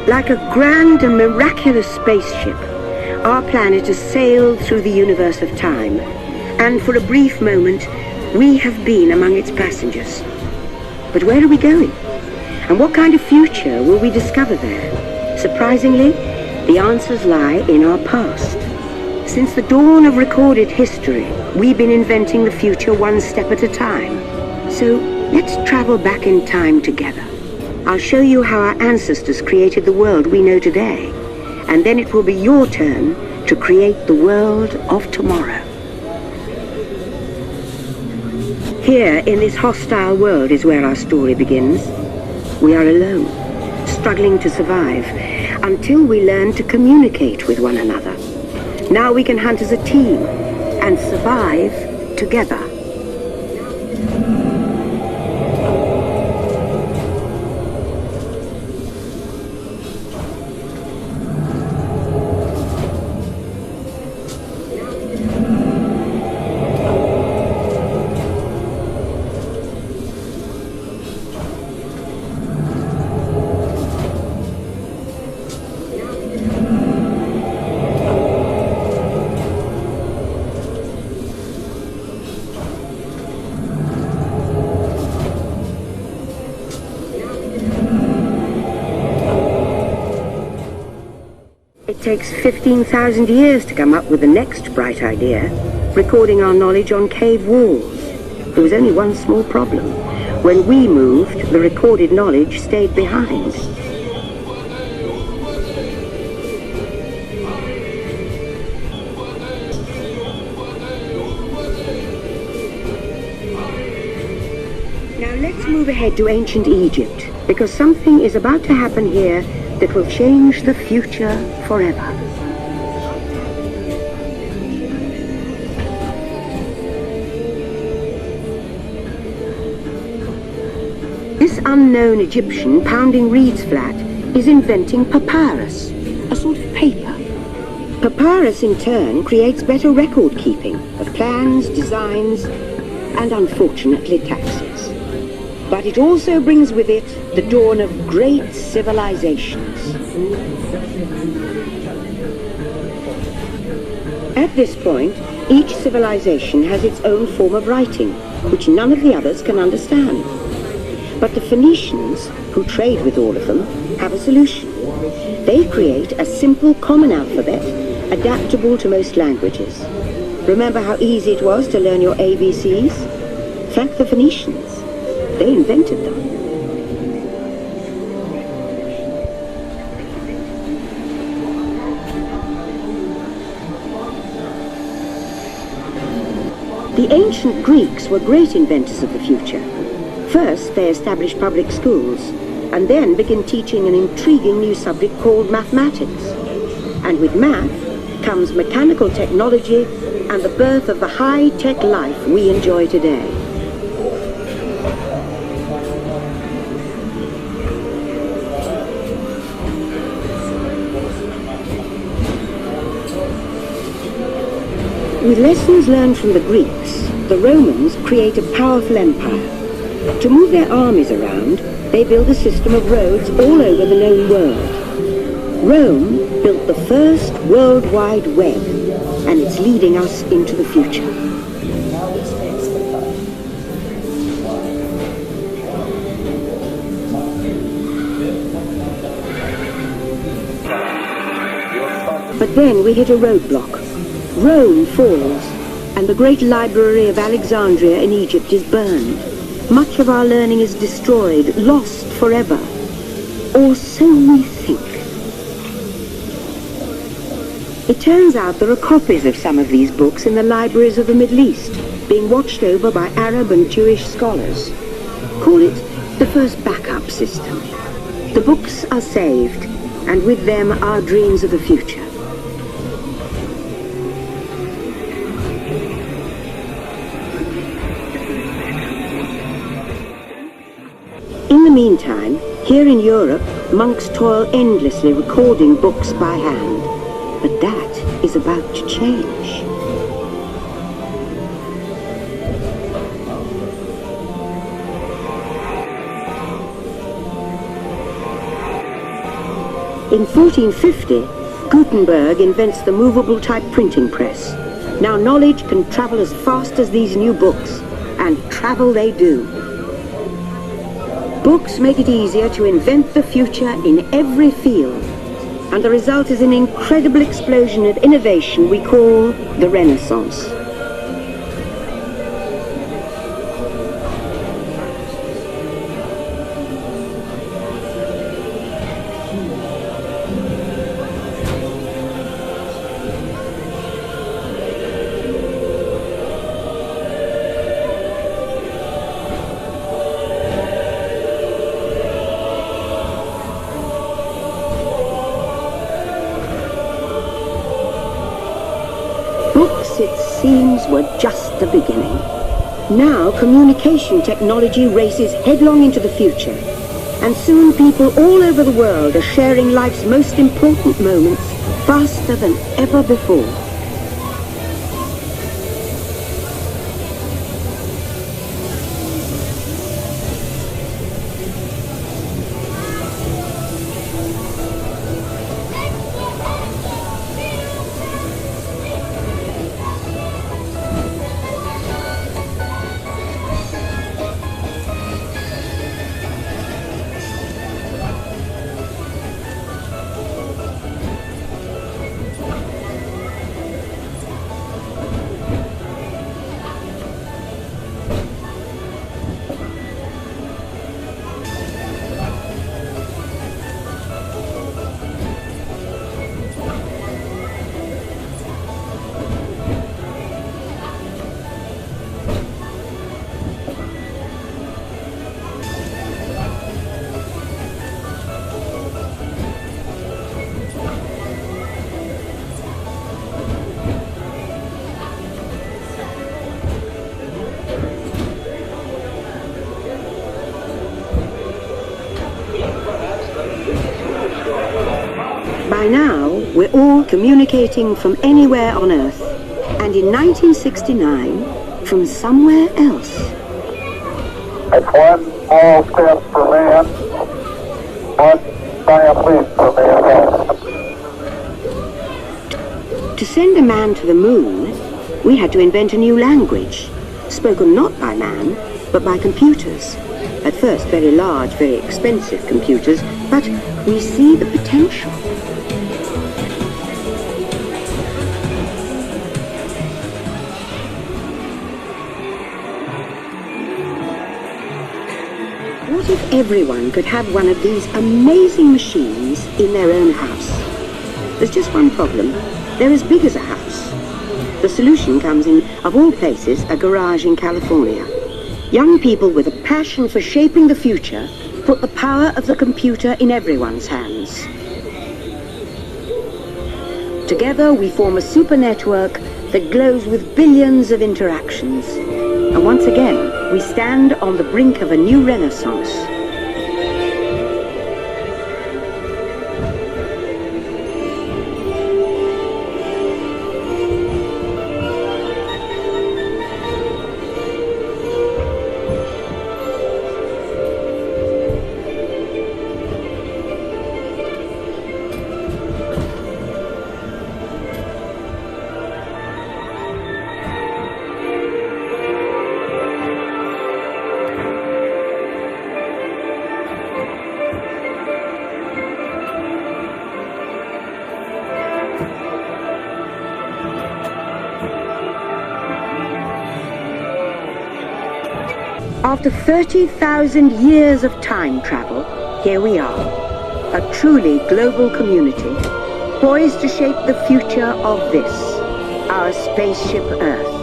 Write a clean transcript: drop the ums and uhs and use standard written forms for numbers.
Like a grand and miraculous spaceship, our planet has sailed through the universe of time, and for a brief moment, we have been among its passengers. But where are we going? And what kind of future will we discover there? Surprisingly, the answers lie in our past. Since the dawn of recorded history, we've been inventing the future one step at a time. So let's travel back in time together. I'll show you how our ancestors created the world we know today, and then it will be your turn to create the world of tomorrow. Here, in this hostile world, is where our story begins. We are alone, struggling to survive, until we learn to communicate with one another. Now we can hunt as a team and survive together. It takes 15,000 years to come up with the next bright idea, recording our knowledge on cave walls. There was only one small problem. When we moved, the recorded knowledge stayed behind. Now let's move ahead to ancient Egypt, because something is about to happen here that will change the future forever. This unknown Egyptian pounding reeds flat is inventing papyrus, a sort of paper. Papyrus in turn creates better record keeping of plans, designs, and unfortunately taxes. But it also brings with it the dawn of great civilizations. At this point, each civilization has its own form of writing, which none of the others can understand. But the Phoenicians, who trade with all of them, have a solution. They create a simple common alphabet, adaptable to most languages. Remember how easy it was to learn your ABCs? Thank the Phoenicians. They invented them. The ancient Greeks were great inventors of the future. First, they established public schools, and then began teaching an intriguing new subject called mathematics. And with math comes mechanical technology and the birth of the high-tech life we enjoy today. With lessons learned from the Greeks, the Romans create a powerful empire. To move their armies around, they build a system of roads all over the known world. Rome built the first World Wide Web, and it's leading us into the future. But then we hit a roadblock. Rome falls, and the great library of Alexandria in Egypt is burned. Much of our learning is destroyed, lost forever. Or so we think. It turns out there are copies of some of these books in the libraries of the Middle East, being watched over by Arab and Jewish scholars. Call it the first backup system. The books are saved, and with them our dreams of the future. In the meantime, here in Europe, monks toil endlessly recording books by hand. But that is about to change. In 1450, Gutenberg invents the movable type printing press. Now knowledge can travel as fast as these new books, and travel they do. Books make it easier to invent the future in every field, and the result is an incredible explosion of innovation we call the Renaissance. Books, it seems, were just the beginning. Now communication technology races headlong into the future, and soon people all over the world are sharing life's most important moments faster than ever before. By now, we're all communicating from anywhere on Earth, and in 1969, from somewhere else. It's one small step for man, one giant leap for mankind. To send a man to the moon, we had to invent a new language, spoken not by man, but by computers. At first, very large, very expensive computers, but we see the potential. What if everyone could have one of these amazing machines in their own house? There's just one problem. They're as big as a house. The solution comes in, of all places, a garage in California. Young people with a passion for shaping the future put the power of the computer in everyone's hands. Together we form a super network that glows with billions of interactions. And once again, we stand on the brink of a new renaissance. After 30,000 years of time travel, here we are, a truly global community, poised to shape the future of this, our spaceship Earth.